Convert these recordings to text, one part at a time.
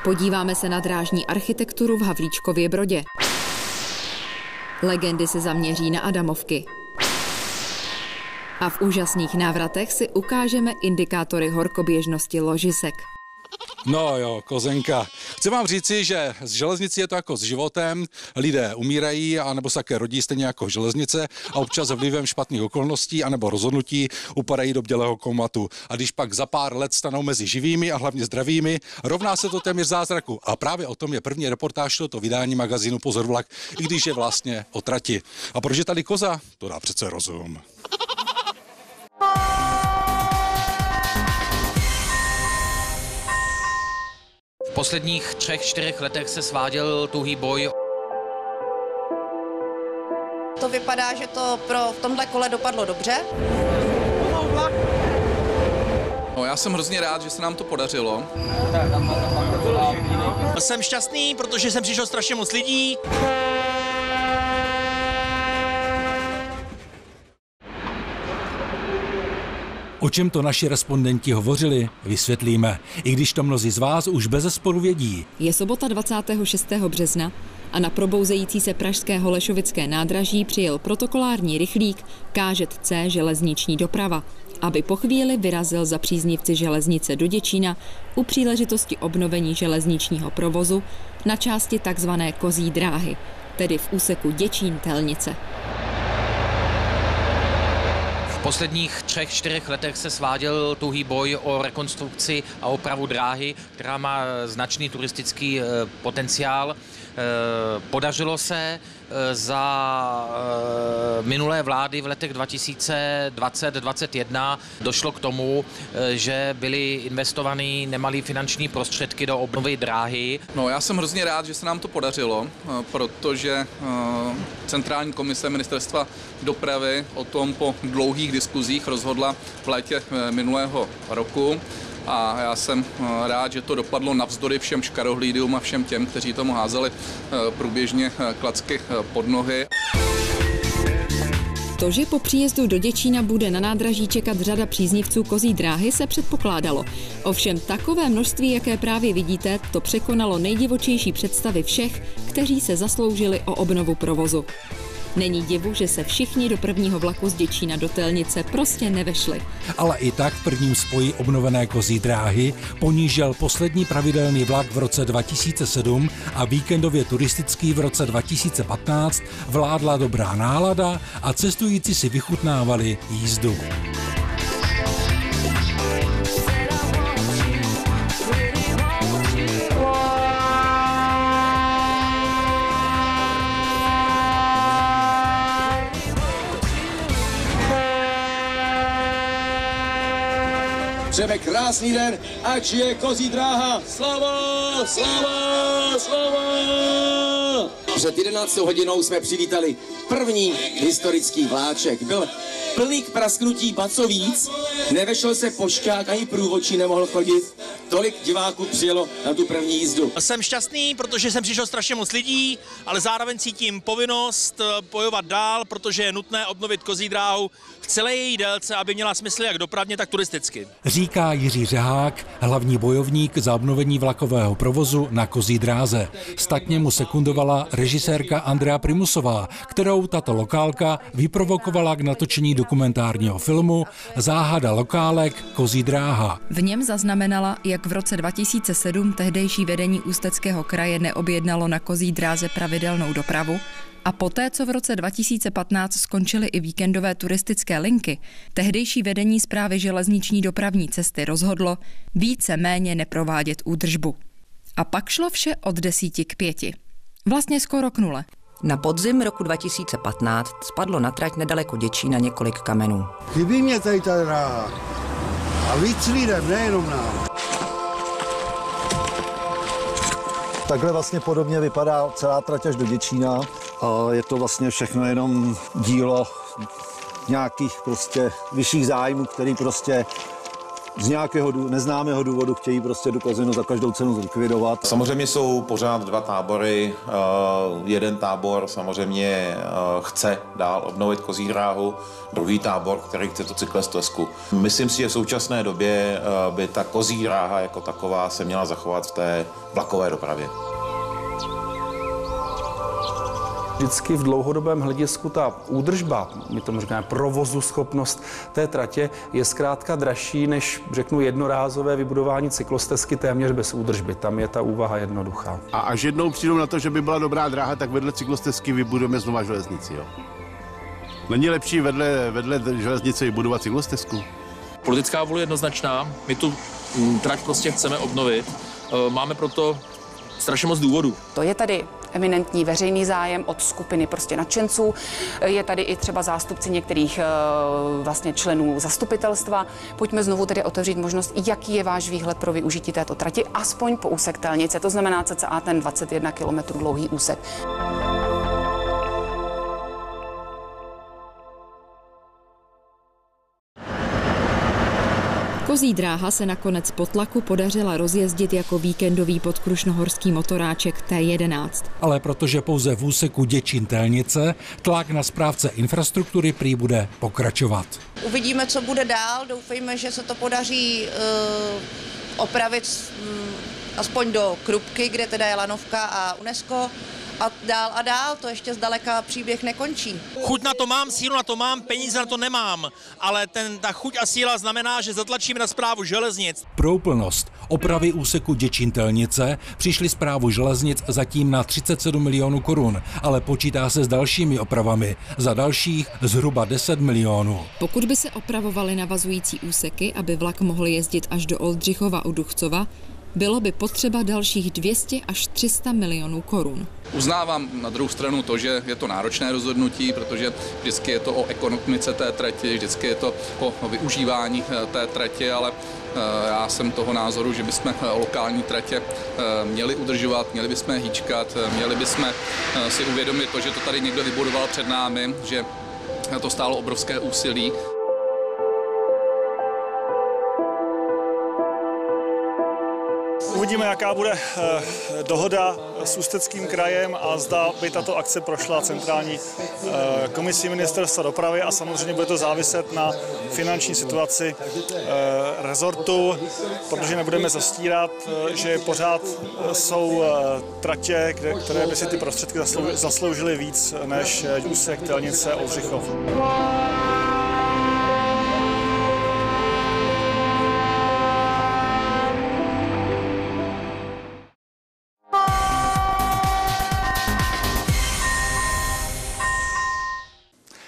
Podíváme se na drážní architekturu v Havlíčkově Brodě. Legendy se zaměří na Adamovky. A v úžasných návratech si ukážeme indikátory horkoběžnosti ložisek. No jo, kozenka. Chci vám říci, že z železnicí je to jako s životem. Lidé umírají, anebo se také rodí stejně jako železnice a občas vlivem špatných okolností anebo rozhodnutí upadají do bdělého komatu. A když pak za pár let stanou mezi živými a hlavně zdravými, rovná se to téměř zázraku. A právě o tom je první reportáž tohoto vydání magazínu Pozor vlak, i když je vlastně o trati. A proč je tady koza? To dá přece rozum. V posledních 3-4 letech se sváděl tuhý boj. To vypadá, že to v tomhle kole dopadlo dobře. No, já jsem hrozně rád, že se nám to podařilo. Jsem šťastný, protože jsem přišel strašně moc lidí. O čem to naši respondenti hovořili, vysvětlíme, i když to mnozí z vás už bezesporu vědí. Je sobota 26. března a na probouzející se pražské Holešovické nádraží přijel protokolární rychlík KŽC železniční doprava, aby po chvíli vyrazil za příznivci železnice do Děčína u příležitosti obnovení železničního provozu na části takzvané Kozí dráhy, tedy v úseku Děčín-Telnice. V posledních 3-4 letech se sváděl tuhý boj o rekonstrukci a opravu dráhy, která má značný turistický potenciál. Podařilo se za minulé vlády v letech 2020-2021 došlo k tomu, že byly investovány nemalé finanční prostředky do obnovy dráhy. No, já jsem hrozně rád, že se nám to podařilo, protože Centrální komise Ministerstva dopravy o tom po dlouhých diskuzích rozhodla v létě minulého roku. A já jsem rád, že to dopadlo navzdory všem škarohlídům a všem těm, kteří tomu házeli průběžně klacky pod nohy. To, že po příjezdu do Děčína bude na nádraží čekat řada příznivců Kozí dráhy, se předpokládalo. Ovšem takové množství, jaké právě vidíte, to překonalo nejdivočejší představy všech, kteří se zasloužili o obnovu provozu. Není divu, že se všichni do prvního vlaku z Děčína do Telnice prostě nevešli. Ale i tak v prvním spoji obnovené Kozí dráhy ponížil poslední pravidelný vlak v roce 2007 a víkendově turistický v roce 2015 vládla dobrá nálada a cestující si vychutnávali jízdu. Přejeme krásný den, ať žije Kozí dráha! Slava! Slava! Slava! Před 11 hodinou jsme přivítali první historický vláček. Byl plný k prasknutí, ba co víc, nevešel se pošťák, ani průvodčí nemohl chodit. Tolik diváků přijelo na tu první jízdu. Jsem šťastný, protože jsem přišel strašně moc lidí, ale zároveň cítím povinnost bojovat dál, protože je nutné obnovit Kozí dráhu v celé její délce, aby měla smysl jak dopravně, tak turisticky. Říká Jiří Řehák, hlavní bojovník za obnovení vlakového provozu na Kozí dráze. Statně mu sekundovala režisérka Andrea Primusová, kterou tato lokálka vyprovokovala k natočení dokumentárního filmu Záhada lokálek Kozí dráha. V něm zaznamenala, jak v roce 2007 tehdejší vedení Ústeckého kraje neobjednalo na Kozí dráze pravidelnou dopravu a poté, co v roce 2015 skončily i víkendové turistické linky, tehdejší vedení Správy železniční dopravní cesty rozhodlo více méně neprovádět údržbu. A pak šlo vše od 10 k 5. Vlastně skoro k 0. Na podzim roku 2015 spadlo na trať nedaleko Děčína několik kamenů. Chybí mě tady ta dráha. A víc lidem, nejenom nám. Takhle vlastně podobně vypadá celá trať až do Děčína. A je to vlastně všechno jenom dílo nějakých prostě vyšších zájmů, který prostě z nějakého neznámého důvodu chtějí prostě tu Kozinu za každou cenu zlikvidovat. Samozřejmě jsou pořád dva tábory. Jeden tábor samozřejmě chce dál obnovit Kozí dráhu, druhý tábor, který chce tu cyklostezku. Myslím si, že v současné době by ta Kozí dráha jako taková se měla zachovat v té vlakové dopravě. Vždycky v dlouhodobém hledisku ta údržba, my tomu říkáme provozu schopnost té tratě, je zkrátka dražší než, řeknu, jednorázové vybudování cyklostezky téměř bez údržby. Tam je ta úvaha jednoduchá. A až jednou přijdou na to, že by byla dobrá dráha, tak vedle cyklostezky vybudujeme znova železnici, jo? Není lepší vedle železnice vybudovat cyklostezku? Politická vůle je jednoznačná. My tu trať prostě chceme obnovit. Máme proto strašně moc důvodů. To je tady eminentní veřejný zájem od skupiny prostě nadšenců. Je tady i třeba zástupci některých vlastně členů zastupitelstva. Pojďme znovu tedy otevřít možnost, jaký je váš výhled pro využití této trati, aspoň po úsek Telnice, to znamená cca ten 21 km dlouhý úsek. Kozí dráha se nakonec po tlaku podařila rozjezdit jako víkendový podkrušnohorský motoráček T11. Ale protože pouze v úseku Děčín-Telnice, tlak na správce infrastruktury prý bude pokračovat. Uvidíme, co bude dál. Doufejme, že se to podaří opravit aspoň do Krupky, kde teda je lanovka a UNESCO. A dál, to ještě zdaleka příběh nekončí. Chuť na to mám, sílu na to mám, peníze na to nemám, ale ta chuť a síla znamená, že zatlačíme na správu železnic. Pro úplnost opravy úseku Děčín-Telnice přišly správu železnic zatím na 37 milionů korun, ale počítá se s dalšími opravami za dalších zhruba 10 milionů. Pokud by se opravovaly navazující úseky, aby vlak mohl jezdit až do Oldřichova u Duchcova, bylo by potřeba dalších 200 až 300 milionů korun. Uznávám na druhou stranu to, že je to náročné rozhodnutí, protože vždycky je to o ekonomice té trati, vždycky je to o využívání té trati, ale já jsem toho názoru, že bychom lokální tratě měli udržovat, měli bychom je hýčkat, měli bychom si uvědomit to, že to tady někdo vybudoval před námi, že to stálo obrovské úsilí. Uvidíme, jaká bude dohoda s Ústeckým krajem a zda by tato akce prošla centrální komisí ministerstva dopravy a samozřejmě bude to záviset na finanční situaci rezortu, protože nebudeme zastírat, že pořád jsou tratě, které by si ty prostředky zasloužily víc než úsek Telnice Oldřichov.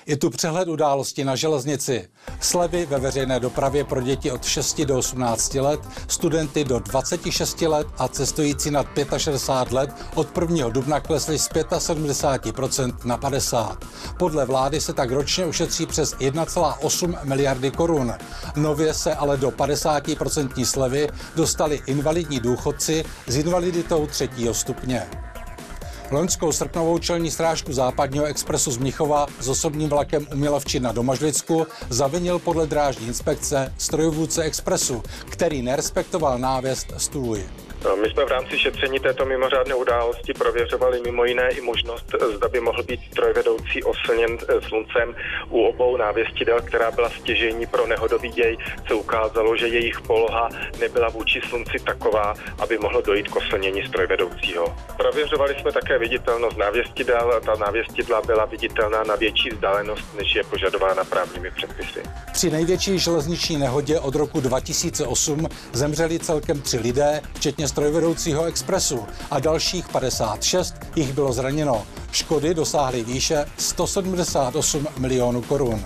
Je tu přehled událostí na železnici. Slevy ve veřejné dopravě pro děti od 6 do 18 let, studenty do 26 let a cestující nad 65 let od 1. dubna klesly z 75% na 50%. Podle vlády se tak ročně ušetří přes 1,8 miliardy korun. Nově se ale do 50% slevy dostali invalidní důchodci s invaliditou 3. stupně. Loňskou srpnovou čelní strážku západního expresu z Mnichova s osobním vlakem u Milovčina do Mažlicku zavinil podle drážní inspekce strojvůdce expresu, který nerespektoval návěst stůj. My jsme v rámci šetření této mimořádné události prověřovali mimo jiné i možnost, zda by mohl být strojvedoucí oslněn sluncem u obou návěstidel, která byla stěžejní pro nehodový děj. Se ukázalo, že jejich poloha nebyla vůči slunci taková, aby mohlo dojít k oslnění strojvedoucího. Prověřovali jsme také viditelnost návěstidel. Ta návěstidla byla viditelná na větší vzdálenost, než je požadována právními předpisy. Při největší železniční nehodě od roku 2008 zemřeli celkem 3 lidé, včetně strojvedoucího expresu, a dalších 56 jich bylo zraněno. Škody dosáhly výše 178 milionů korun.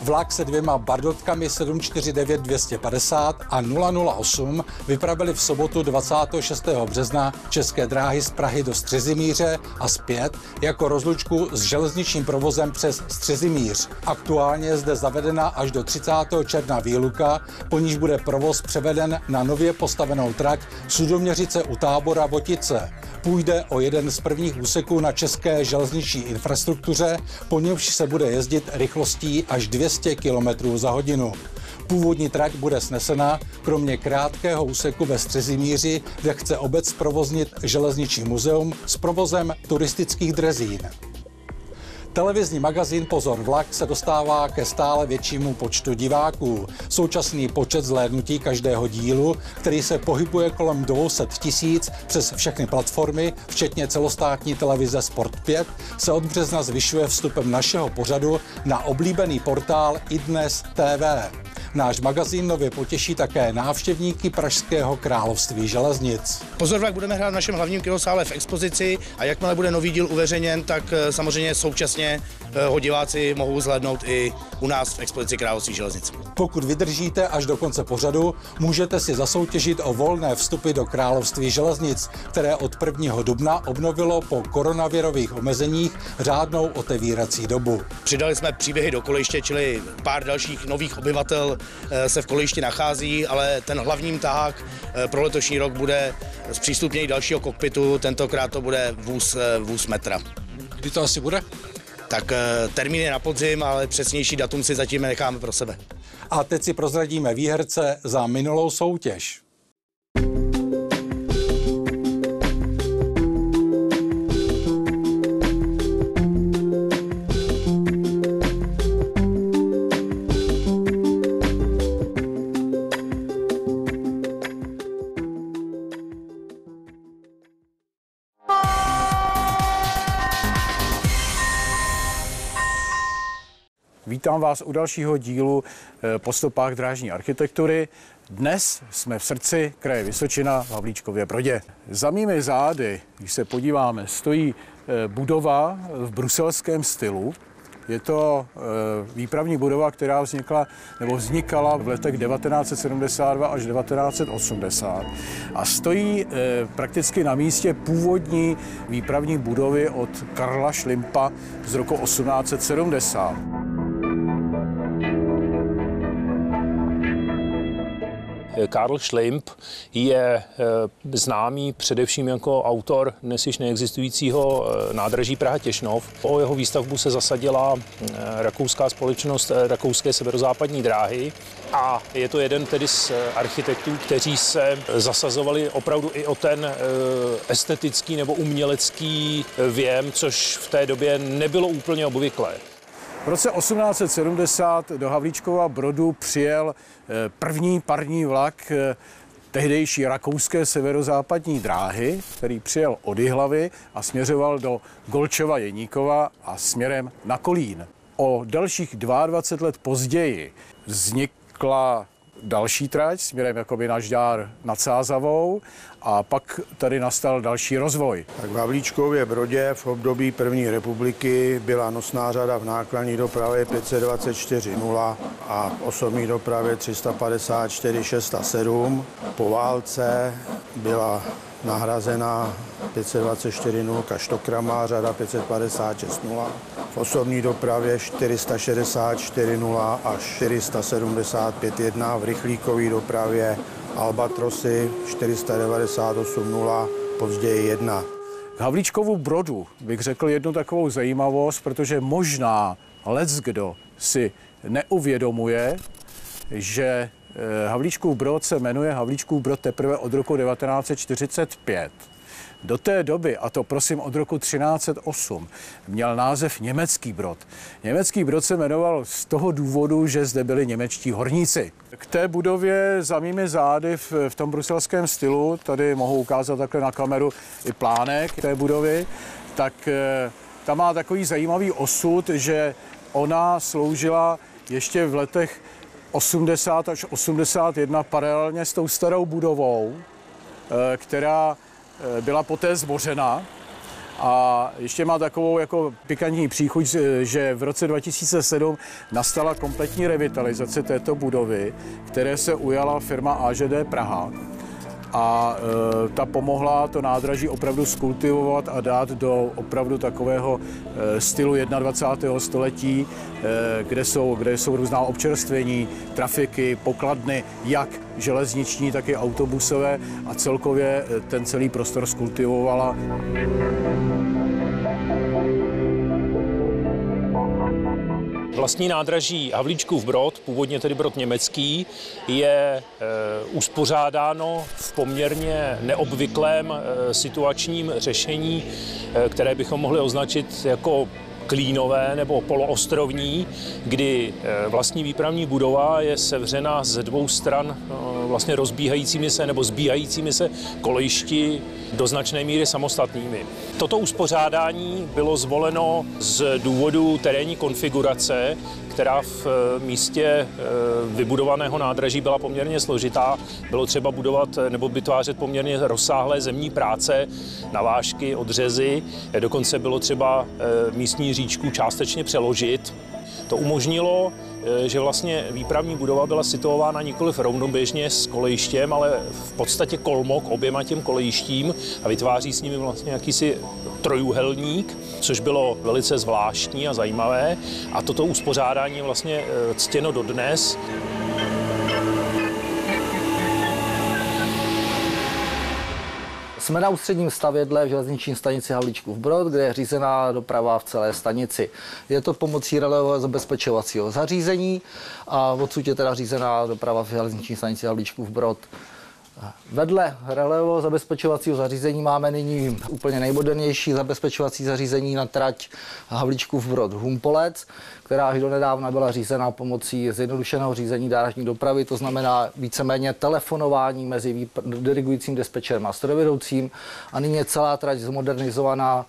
Vlak se 2 bardotkami 749-250 a 008 vypravili v sobotu 26. března České dráhy z Prahy do Střezimíře a zpět jako rozlučku s železničním provozem přes Střezimíř. Aktuálně je zde zavedena až do 30. června výluka, po níž bude provoz převeden na nově postavenou trať Sudoměřice u Tábora Votice. Půjde o jeden z prvních úseků na české železniční infrastruktuře, po němž se bude jezdit rychlostí až 200 km za hodinu. Původní trať bude snesena, kromě krátkého úseku ve Střezimíři, kde chce obec provoznit železniční muzeum s provozem turistických drezín. Televizní magazín Pozor vlak se dostává ke stále většímu počtu diváků. Současný počet zhlédnutí každého dílu, který se pohybuje kolem 200 000 přes všechny platformy, včetně celostátní televize Sport 5, se od března zvyšuje vstupem našeho pořadu na oblíbený portál iDnes TV. Náš magazín nově potěší také návštěvníky Pražského království železnic. Pozor vlak budeme hrát v našem hlavním kinosále v expozici a jakmile bude nový díl uveřejněn, tak samozřejmě současně ho diváci mohou zhlédnout i u nás v expozici Království železnic. Pokud vydržíte až do konce pořadu, můžete si zasoutěžit o volné vstupy do Království železnic, které od 1. dubna obnovilo po koronavirových omezeních řádnou otevírací dobu. Přidali jsme příběhy do kolejiště, čili pár dalších nových obyvatel se v kolejišti nachází, ale ten hlavní tahák pro letošní rok bude zpřístupnění dalšího kokpitu, tentokrát to bude vůz metra. Kdy to asi bude? Tak termín je na podzim, ale přesnější datum si zatím necháme pro sebe. A teď si prozradíme výherce za minulou soutěž. Vítám vás u dalšího dílu Po stopách drážní architektury. Dnes jsme v srdci kraje Vysočina v Havlíčkově Brodě. Za mými zády, když se podíváme, stojí budova v bruselském stylu. Je to výpravní budova, která vznikala v letech 1972 až 1980 a stojí prakticky na místě původní výpravní budovy od Karla Šlimpa z roku 1870. Karl Schlimp je známý především jako autor dnes již neexistujícího nádraží Praha-Těšnov. O jeho výstavbu se zasadila rakouská společnost Rakouské severozápadní dráhy a je to jeden tedy z architektů, kteří se zasazovali opravdu i o ten estetický nebo umělecký věm, což v té době nebylo úplně obvyklé. V roce 1870 do Havlíčkova Brodu přijel první parní vlak tehdejší rakouské severozápadní dráhy, který přijel od Jihlavy a směřoval do Golčova Jeníkova a směrem na Kolín. O dalších 22 let později vznikla další trať směrem jakoby na Žďár nad Sázavou a pak tady nastal další rozvoj. Tak v Havlíčkově Brodě v období první republiky byla nosná řada v nákladní dopravě 524.0 a v osobní dopravě 354.6 a 7. Po válce byla nahrazena 524.0 Štokrama, řada 556.0. V osobní dopravě 464.0 až 475.1. V rychlíkové dopravě Albatrosy 498.0, později 1. K Havlíčkovu Brodu bych řekl jednu takovou zajímavost, protože možná leckdo si neuvědomuje, že Havlíčkův Brod se jmenuje Havlíčkův Brod teprve od roku 1945. Do té doby, a to prosím od roku 1308, měl název Německý Brod. Německý Brod se jmenoval z toho důvodu, že zde byli němečtí horníci. K té budově za mými zády v tom bruselském stylu, tady mohu ukázat takhle na kameru i plánek té budovy, tak ta má takový zajímavý osud, že ona sloužila ještě v letech 80 až 81 paralelně s tou starou budovou, která byla poté zbořena. A ještě má takovou jako pikantní příchuť, že v roce 2007 nastala kompletní revitalizace této budovy, které se ujala firma AŽD Praha. A ta pomohla to nádraží opravdu skultivovat a dát do opravdu takového stylu 21. století, kde jsou různá občerstvení, trafiky, pokladny, jak železniční, tak i autobusové a celkově ten celý prostor skultivovala. Vlastní nádraží Havlíčkův Brod, původně tedy Brod německý, je uspořádáno v poměrně neobvyklém situačním řešení, které bychom mohli označit jako klínové nebo poloostrovní, kdy vlastní výpravní budova je sevřena z dvou stran vlastně rozbíhajícími se nebo zbíhajícími se kolejišti do značné míry samostatnými. Toto uspořádání bylo zvoleno z důvodu terénní konfigurace, která v místě vybudovaného nádraží byla poměrně složitá. Bylo třeba budovat nebo vytvářet poměrně rozsáhlé zemní práce, navážky, odřezy. Dokonce bylo třeba místní říčku částečně přeložit. To umožnilo, že vlastně výpravní budova byla situována nikoliv rovnoběžně s kolejištěm, ale v podstatě kolmo k oběma těm kolejištím a vytváří s nimi vlastně jakýsi trojúhelník, což bylo velice zvláštní a zajímavé. A toto uspořádání je vlastně ctěno dodnes. Jsme na ústředním stavědle v železniční stanici Havlíčkův Brod, kde je řízená doprava v celé stanici. Je to pomocí relevového zabezpečovacího zařízení a odsud je teda řízená doprava v železniční stanici Havlíčkův Brod. Vedle relevového zabezpečovacího zařízení máme nyní úplně nejmodernější zabezpečovací zařízení na trať Havlíčkův Brod Humpolec, která až donedávna byla řízená pomocí zjednodušeného řízení drážní dopravy, to znamená víceméně telefonování mezi dirigujícím dispečerem a strojvedoucím, a nyní je celá trať zmodernizovaná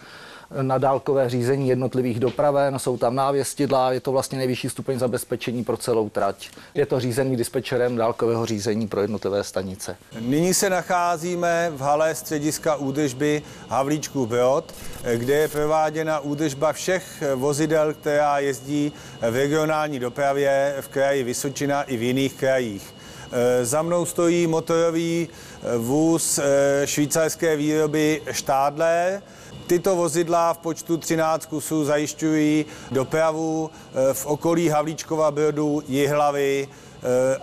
na dálkové řízení jednotlivých dopraven, jsou tam návěstidla, je to vlastně nejvyšší stupeň zabezpečení pro celou trať. Je to řízený dispečerem dálkového řízení pro jednotlivé stanice. Nyní se nacházíme v hale střediska údržby Havlíčkův Brod, kde je prováděna údržba všech vozidel, která jezdí v regionální dopravě v kraji Vysočina i v jiných krajích. Za mnou stojí motorový vůz švýcarské výroby Stadler. Tyto vozidla v počtu 13 kusů zajišťují dopravu v okolí Havlíčkova Brodu, Jihlavy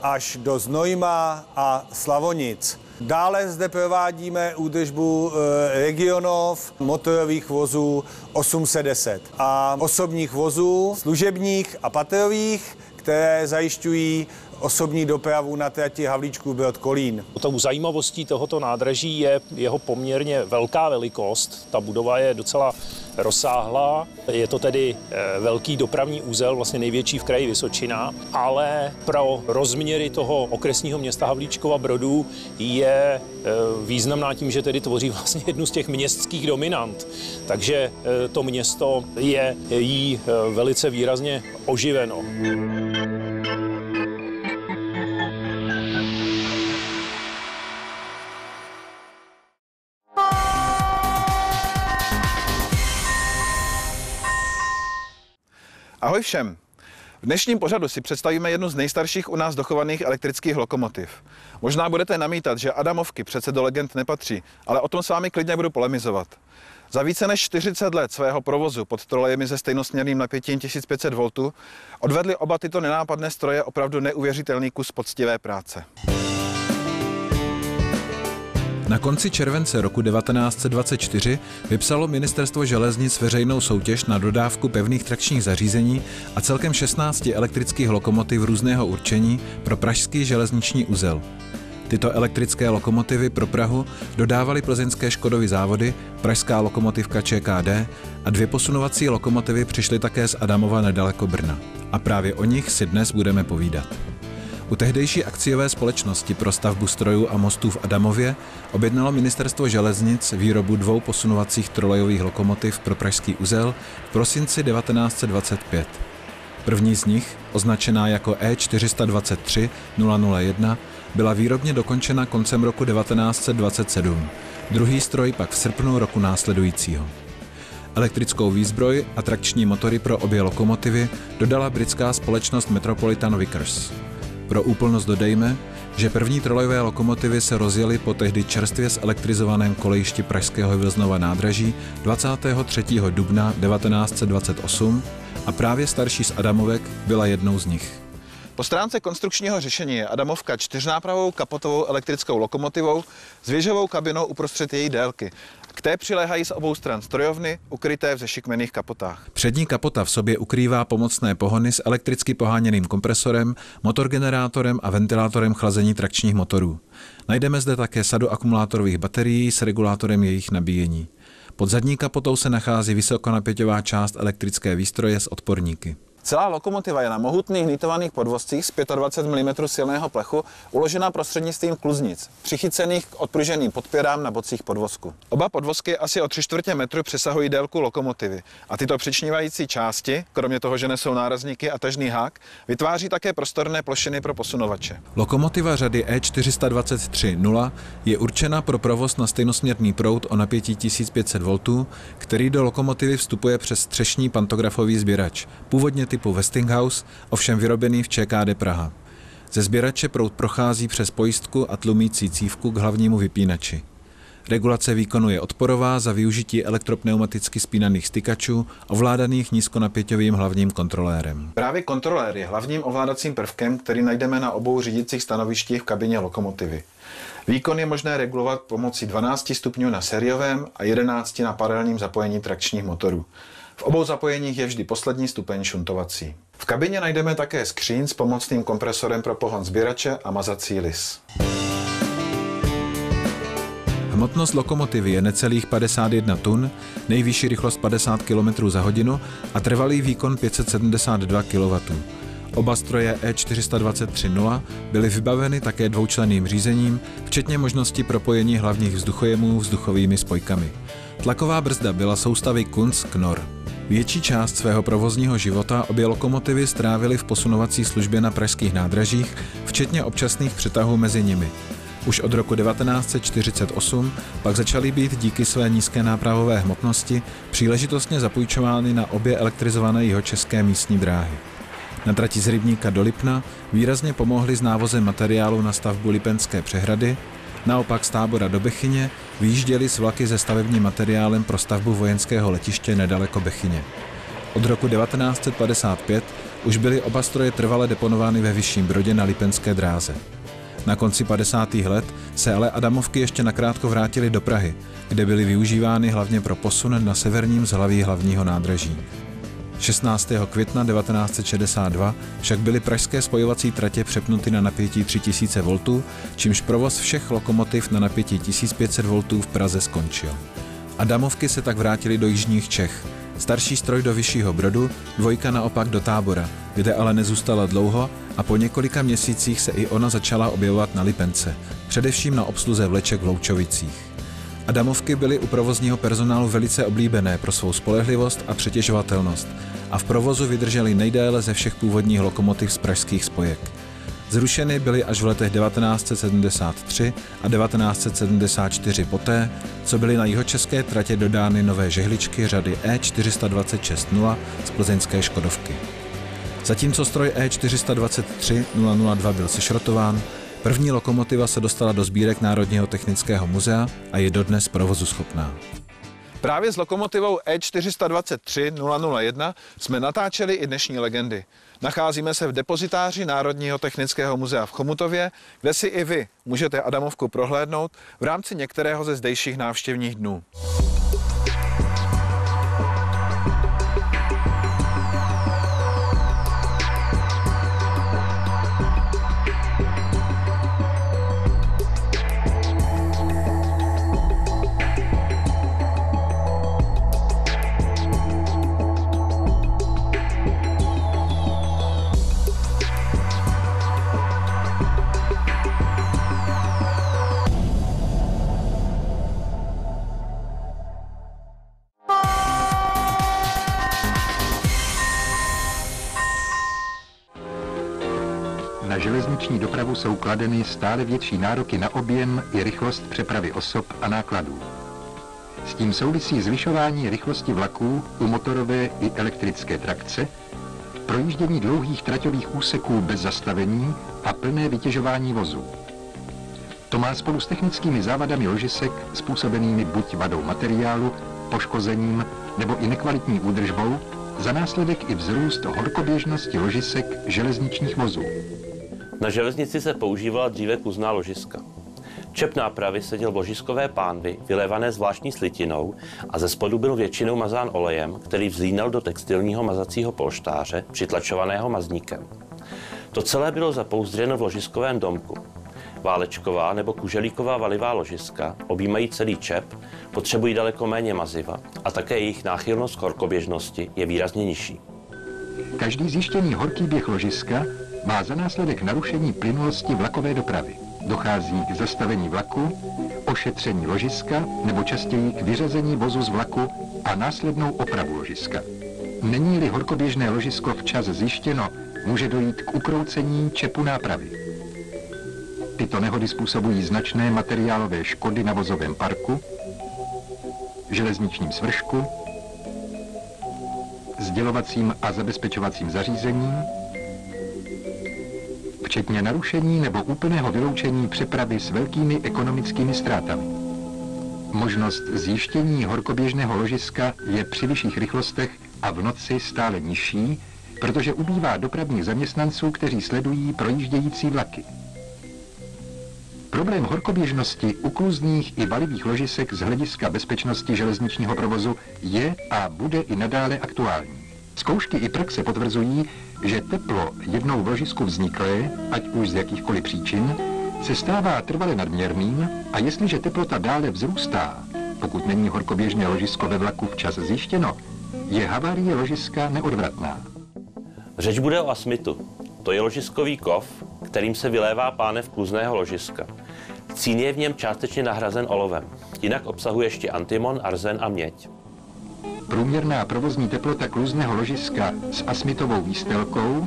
až do Znojma a Slavonic. Dále zde provádíme údržbu Regionov, motorových vozů 810 a osobních vozů služebních a patrových, které zajišťují osobní dopravu na trati Havlíčkův Brod Kolín. Tou zajímavostí tohoto nádraží je jeho poměrně velká velikost. Ta budova je docela rozsáhlá, je to tedy velký dopravní úzel, vlastně největší v kraji Vysočina, ale pro rozměry toho okresního města Havlíčkova Brodu je významná tím, že tedy tvoří vlastně jednu z těch městských dominant. Takže to město je jí velice výrazně oživeno. Ahoj všem. V dnešním pořadu si představíme jednu z nejstarších u nás dochovaných elektrických lokomotiv. Možná budete namítat, že Adamovky přece do legend nepatří, ale o tom s vámi klidně budu polemizovat. Za více než 40 let svého provozu pod trolejemi se stejnosměrným napětím 1500 V odvedly oba tyto nenápadné stroje opravdu neuvěřitelný kus poctivé práce. Na konci července roku 1924 vypsalo Ministerstvo železnic veřejnou soutěž na dodávku pevných trakčních zařízení a celkem 16 elektrických lokomotiv různého určení pro pražský železniční uzel. Tyto elektrické lokomotivy pro Prahu dodávaly plzeňské Škodovy závody, pražská lokomotivka ČKD a 2 posunovací lokomotivy přišly také z Adamova nedaleko Brna. A právě o nich si dnes budeme povídat. U tehdejší akciové společnosti pro stavbu strojů a mostů v Adamově objednalo Ministerstvo železnic výrobu 2 posunovacích trolejových lokomotiv pro pražský uzel v prosinci 1925. První z nich, označená jako E423 001, byla výrobně dokončena koncem roku 1927. Druhý stroj pak v srpnu roku následujícího. Elektrickou výzbroj a trakční motory pro obě lokomotivy dodala britská společnost Metropolitan Vickers. Pro úplnost dodejme, že první trolejové lokomotivy se rozjely po tehdy čerstvě zelektrizovaném kolejišti pražského Vilznova nádraží 23. dubna 1928 a právě starší z Adamovek byla jednou z nich. Po stránce konstrukčního řešení je Adamovka čtyřnápravou kapotovou elektrickou lokomotivou s věžovou kabinou uprostřed její délky. K té přiléhají z obou stran strojovny, ukryté v zešikmených kapotách. Přední kapota v sobě ukrývá pomocné pohony s elektricky poháněným kompresorem, motorgenerátorem a ventilátorem chlazení trakčních motorů. Najdeme zde také sadu akumulátorových baterií s regulátorem jejich nabíjení. Pod zadní kapotou se nachází vysokonapěťová část elektrické výstroje s odporníky. Celá lokomotiva je na mohutných hnitovaných podvozcích z 25 mm silného plechu uložena prostřednictvím kluznic, přichycených k odpruženým podpěrám na bocích podvozku. Oba podvozky asi o 3/4 metru přesahují délku lokomotivy a tyto přičnívající části, kromě toho, že nesou nárazníky a tažný hák, vytváří také prostorné plošiny pro posunovače. Lokomotiva řady E423-0 je určena pro provoz na stejnosměrný proud o napětí 1500 V, který do lokomotivy vstupuje přes střešní pantografový sběrač, původně typu Westinghouse, ovšem vyrobený v ČKD Praha. Ze sběrače proud prochází přes pojistku a tlumící cívku k hlavnímu vypínači. Regulace výkonu je odporová za využití elektropneumaticky spínaných stykačů ovládaných nízkonapěťovým hlavním kontrolérem. Právě kontrolér je hlavním ovládacím prvkem, který najdeme na obou řídicích stanovištích v kabině lokomotivy. Výkon je možné regulovat pomocí 12 stupňů na sériovém a 11 na paralelním zapojení trakčních motorů. V obou zapojeních je vždy poslední stupeň šuntovací. V kabině najdeme také skříň s pomocným kompresorem pro pohon sběrače a mazací lis. Hmotnost lokomotivy je necelých 51 tun, nejvyšší rychlost 50 km za hodinu a trvalý výkon 572 kW. Oba stroje E423-0 byly vybaveny také dvoučlenným řízením, včetně možnosti propojení hlavních vzduchojemů vzduchovými spojkami. Tlaková brzda byla soustavy Kunz-Knorr. Větší část svého provozního života obě lokomotivy strávily v posunovací službě na pražských nádražích, včetně občasných přetahů mezi nimi. Už od roku 1948 pak začaly být díky své nízké nápravové hmotnosti příležitostně zapůjčovány na obě elektrizované jihočeské místní dráhy. Na trati z Rybníka do Lipna výrazně pomohly s návozem materiálu na stavbu Lipenské přehrady, naopak z Tábora do Bechyně vyjížděly s vlaky se stavebním materiálem pro stavbu vojenského letiště nedaleko Bechyně. Od roku 1955 už byly oba stroje trvale deponovány ve Vyšším Brodě na Lipenské dráze. Na konci 50. let se ale Adamovky ještě nakrátko vrátily do Prahy, kde byly využívány hlavně pro posun na severním zhlaví hlavního nádraží. 16. května 1962 však byly pražské spojovací tratě přepnuty na napětí 3000 V, čímž provoz všech lokomotiv na napětí 1500 V v Praze skončil. Adamovky se tak vrátily do jižních Čech. Starší stroj do Vyššího Brodu, dvojka naopak do Tábora, kde ale nezůstala dlouho a po několika měsících se i ona začala objevovat na Lipence, především na obsluze vleček v Loučovicích. Adamovky byly u provozního personálu velice oblíbené pro svou spolehlivost a přetěžovatelnost a v provozu vydržely nejdéle ze všech původních lokomotiv z pražských spojek. Zrušeny byly až v letech 1973 a 1974 poté, co byly na jihočeské tratě dodány nové žehličky řady E426-0 z plzeňské Škodovky. Zatímco stroj E423-002 byl sešrotován, první lokomotiva se dostala do sbírek Národního technického muzea a je dodnes provozuschopná. Právě s lokomotivou E423-001 jsme natáčeli i dnešní legendy. Nacházíme se v depozitáři Národního technického muzea v Chomutově, kde si i vy můžete Adamovku prohlédnout v rámci některého ze zdejších návštěvních dnů. Na železniční dopravu jsou kladeny stále větší nároky na objem i rychlost přepravy osob a nákladů. S tím souvisí zvyšování rychlosti vlaků u motorové i elektrické trakce, projíždění dlouhých traťových úseků bez zastavení a plné vytěžování vozů. To má spolu s technickými závadami ložisek způsobenými buď vadou materiálu, poškozením nebo i nekvalitní údržbou za následek i vzrůst horkoběžnosti ložisek železničních vozů. Na železnici se používala dříve kluzná ložiska. Čep nápravy seděl v ložiskové pánvi, vylévané zvláštní slitinou, a ze spodu byl většinou mazán olejem, který vzlínal do textilního mazacího polštáře, přitlačovaného mazníkem. To celé bylo zapouzdřeno v ložiskovém domku. Válečková nebo kuželíková valivá ložiska objímají celý čep, potřebují daleko méně maziva a také jejich náchylnost k horkoběžnosti je výrazně nižší. Každý zjištěný horký běh ložiska má za následek narušení plynulosti vlakové dopravy. Dochází k zastavení vlaku, ošetření ložiska nebo častěji k vyřazení vozu z vlaku a následnou opravu ložiska. Není-li horkoběžné ložisko včas zjištěno, může dojít k ukroucení čepu nápravy. Tyto nehody způsobují značné materiálové škody na vozovém parku, železničním svršku, sdělovacím a zabezpečovacím zařízením, včetně narušení nebo úplného vyloučení přepravy s velkými ekonomickými ztrátami. Možnost zjištění horkoběžného ložiska je při vyšších rychlostech a v noci stále nižší, protože ubývá dopravních zaměstnanců, kteří sledují projíždějící vlaky. Problém horkoběžnosti ukluzných i valivých ložisek z hlediska bezpečnosti železničního provozu je a bude i nadále aktuální. Zkoušky i praxe potvrzují, že teplo jednou v ložisku vzniklé, ať už z jakýchkoliv příčin, se stává trvale nadměrným a jestliže teplota dále vzrůstá, pokud není horkoběžné ložisko ve vlaku včas zjištěno, je havárie ložiska neodvratná. Řeč bude o asmitu. To je ložiskový kov, kterým se vylévá pánev kluzného ložiska. Cín je v něm částečně nahrazen olovem, jinak obsahuje ještě antimon, arzen a měď. Průměrná provozní teplota kluzného ložiska s asmitovou výstelkou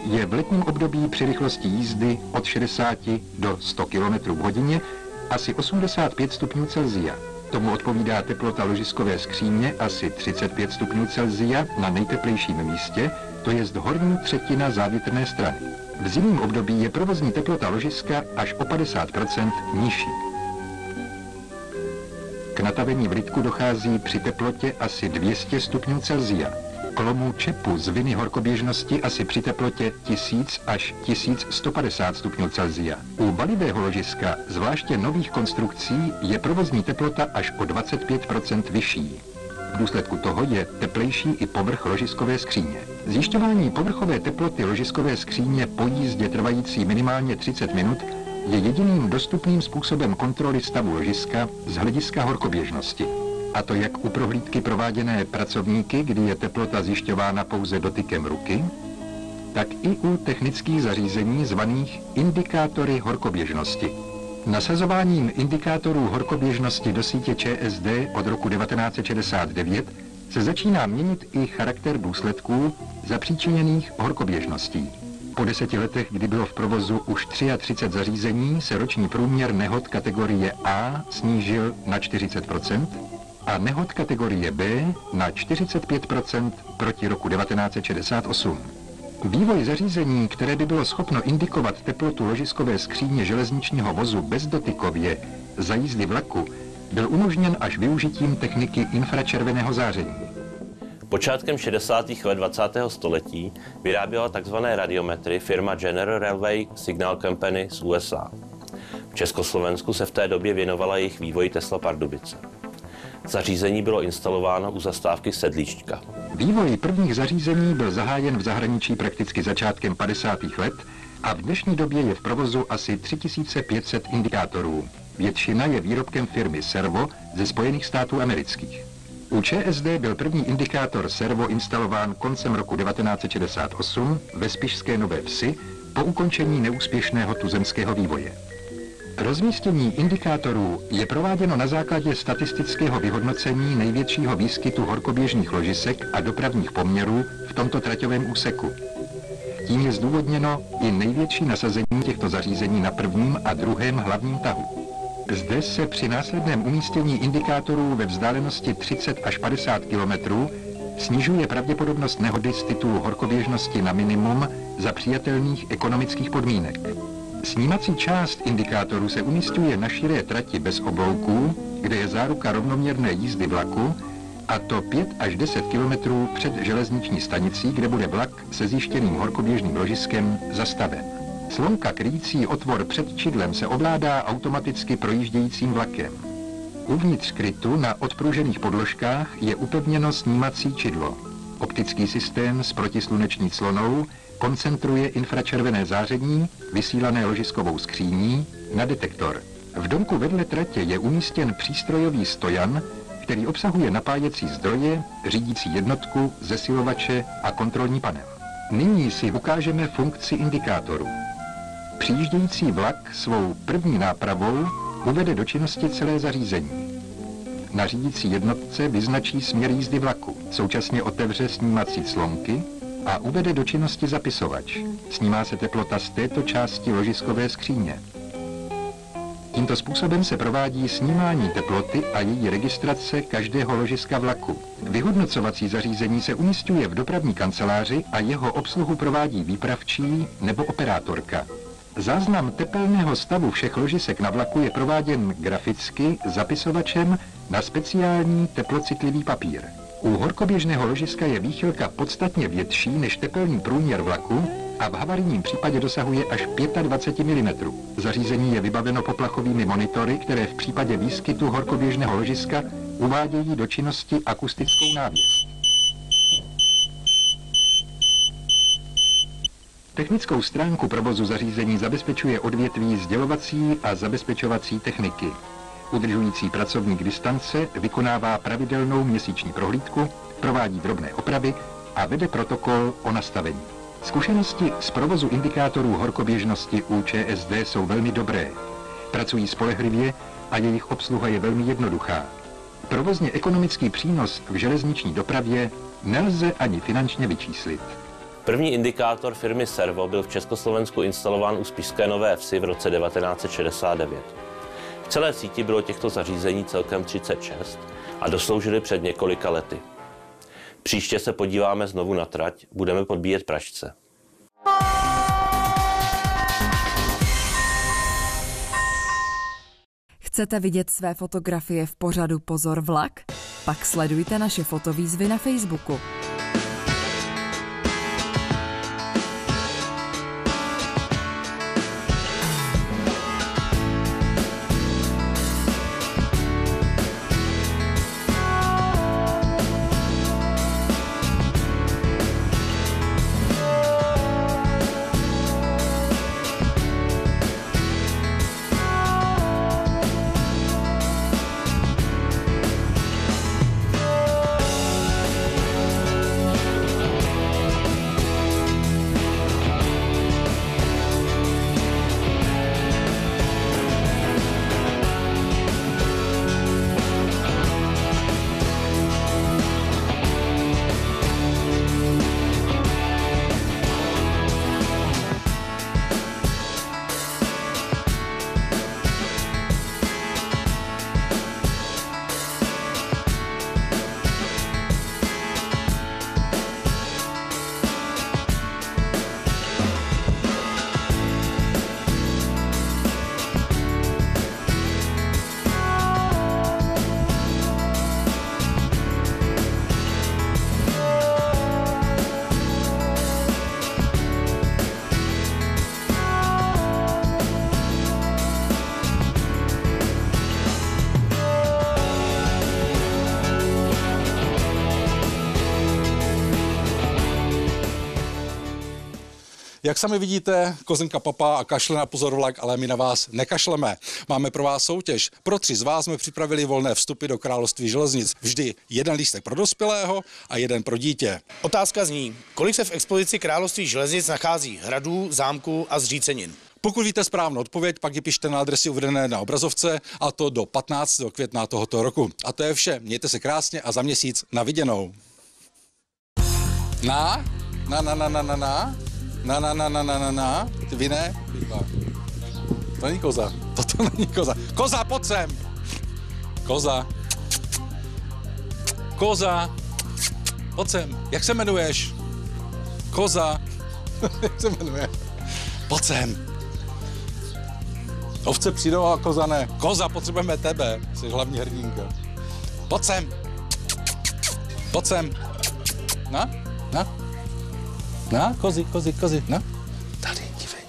je v letním období při rychlosti jízdy od 60 do 100 km v hodině asi 85 stupňů Celsia. Tomu odpovídá teplota ložiskové skříně asi 35 stupňů Celsia na nejteplejším místě, to jest horní třetina závětrné strany. V zimním období je provozní teplota ložiska až o 50% nižší. K natavení v lidku dochází při teplotě asi 200 stupňů Celsia. K lomu čepu z viny horkoběžnosti asi při teplotě 1000 až 1150 stupňů Celsia. U valivého ložiska, zvláště nových konstrukcí, je provozní teplota až o 25% vyšší. V důsledku toho je teplejší i povrch ložiskové skříně. Zjišťování povrchové teploty ložiskové skříně po jízdě trvající minimálně 30 minut je jediným dostupným způsobem kontroly stavu ložiska z hlediska horkoběžnosti. A to jak u prohlídky prováděné pracovníky, kdy je teplota zjišťována pouze dotykem ruky, tak i u technických zařízení zvaných indikátory horkoběžnosti. Nasazováním indikátorů horkoběžnosti do sítě ČSD od roku 1969 se začíná měnit i charakter důsledků zapříčiněných horkoběžností. Po 10 letech, kdy bylo v provozu už 33 zařízení, se roční průměr nehod kategorie A snížil na 40% a nehod kategorie B na 45% proti roku 1968. Vývoj zařízení, které by bylo schopno indikovat teplotu ložiskové skříně železničního vozu bezdotykově za jízdy vlaku, byl umožněn až využitím techniky infračerveného záření. Počátkem 60. let 20. století vyráběla tzv. Radiometry firma General Railway Signal Company z USA. V Československu se v té době věnovala jejich vývoji Tesla Pardubice. Zařízení bylo instalováno u zastávky Sedlička. Vývoj prvních zařízení byl zahájen v zahraničí prakticky začátkem 50. let a v dnešní době je v provozu asi 3500 indikátorů. Většina je výrobkem firmy Servo ze Spojených států amerických. U ČSD byl první indikátor Servo instalován koncem roku 1968 ve Spišské Nové Vsi po ukončení neúspěšného tuzemského vývoje. Rozmístění indikátorů je prováděno na základě statistického vyhodnocení největšího výskytu horkoběžných ložisek a dopravních poměrů v tomto traťovém úseku. Tím je zdůvodněno i největší nasazení těchto zařízení na prvním a druhém hlavním tahu. Zde se při následném umístění indikátorů ve vzdálenosti 30 až 50 km snižuje pravděpodobnost nehody z titulu horkoběžnosti na minimum za přijatelných ekonomických podmínek. Snímací část indikátoru se umísťuje na širé trati bez oblouků, kde je záruka rovnoměrné jízdy vlaku, A to 5 až 10 kilometrů před železniční stanicí, kde bude vlak se zjištěným horkoběžným ložiskem zastaven. Slonka kryjící otvor před čidlem se ovládá automaticky projíždějícím vlakem. Uvnitř krytu na odpružených podložkách je upevněno snímací čidlo. Optický systém s protisluneční clonou koncentruje infračervené záření, vysílané ložiskovou skříní, na detektor. V domku vedle tratě je umístěn přístrojový stojan, který obsahuje napájecí zdroje, řídící jednotku, zesilovače a kontrolní panel. Nyní si ukážeme funkci indikátoru. Přijíždějící vlak svou první nápravou uvede do činnosti celé zařízení. Na řídící jednotce vyznačí směr jízdy vlaku, současně otevře snímací clonky a uvede do činnosti zapisovač. Snímá se teplota z této části ložiskové skříně. Tímto způsobem se provádí snímání teploty a její registrace každého ložiska vlaku. Vyhodnocovací zařízení se umísťuje v dopravní kanceláři a jeho obsluhu provádí výpravčí nebo operátorka. Záznam tepelného stavu všech ložisek na vlaku je prováděn graficky zapisovačem na speciální teplocitlivý papír. U horkoběžného ložiska je výchylka podstatně větší než tepelný průměr vlaku a v havarijním případě dosahuje až 25 mm. Zařízení je vybaveno poplachovými monitory, které v případě výskytu horkoběžného ložiska uvádějí do činnosti akustickou návěs. Technickou stránku provozu zařízení zabezpečuje odvětví sdělovací a zabezpečovací techniky. Udržující pracovník distance vykonává pravidelnou měsíční prohlídku, provádí drobné opravy a vede protokol o nastavení. Zkušenosti z provozu indikátorů horkoběžnosti u ČSD jsou velmi dobré. Pracují spolehlivě a jejich obsluha je velmi jednoduchá. Provozně ekonomický přínos v železniční dopravě nelze ani finančně vyčíslit. První indikátor firmy Servo byl v Československu instalován u Spišské Nové Vsi v roce 1969. V celé síti bylo těchto zařízení celkem 36 a dosloužily před několika lety. Příště se podíváme znovu na trať, budeme podbíjet pražce. Chcete vidět své fotografie v pořadu Pozor vlak? Pak sledujte naše fotovýzvy na Facebooku. Jak sami vidíte, Kozenka papá a kašle na Pozor vlak, ale my na vás nekašleme. Máme pro vás soutěž. Pro 3 z vás jsme připravili volné vstupy do království železnic. Vždy jeden lístek pro dospělého a jeden pro dítě. Otázka zní, kolik se v expozici království železnic nachází hradů, zámků a zřícenin? Pokud víte správnou odpověď, pak ji pište na adresy uvedené na obrazovce, a to do 15. května tohoto roku. A to je vše. Mějte se krásně a za měsíc na viděnou. Vy ne? To není koza. Toto není koza. Koza, pojď sem! Koza. Koza. Pojď sem. Jak se jmenuješ? Koza. Jak se jmenuje? Pojď sem. Ovce přijdou a koza ne. Koza, potřebujeme tebe. Jsi hlavní hrdinka. Pojď sem. Pojď sem. Na, kozy, na. Tady, dívej.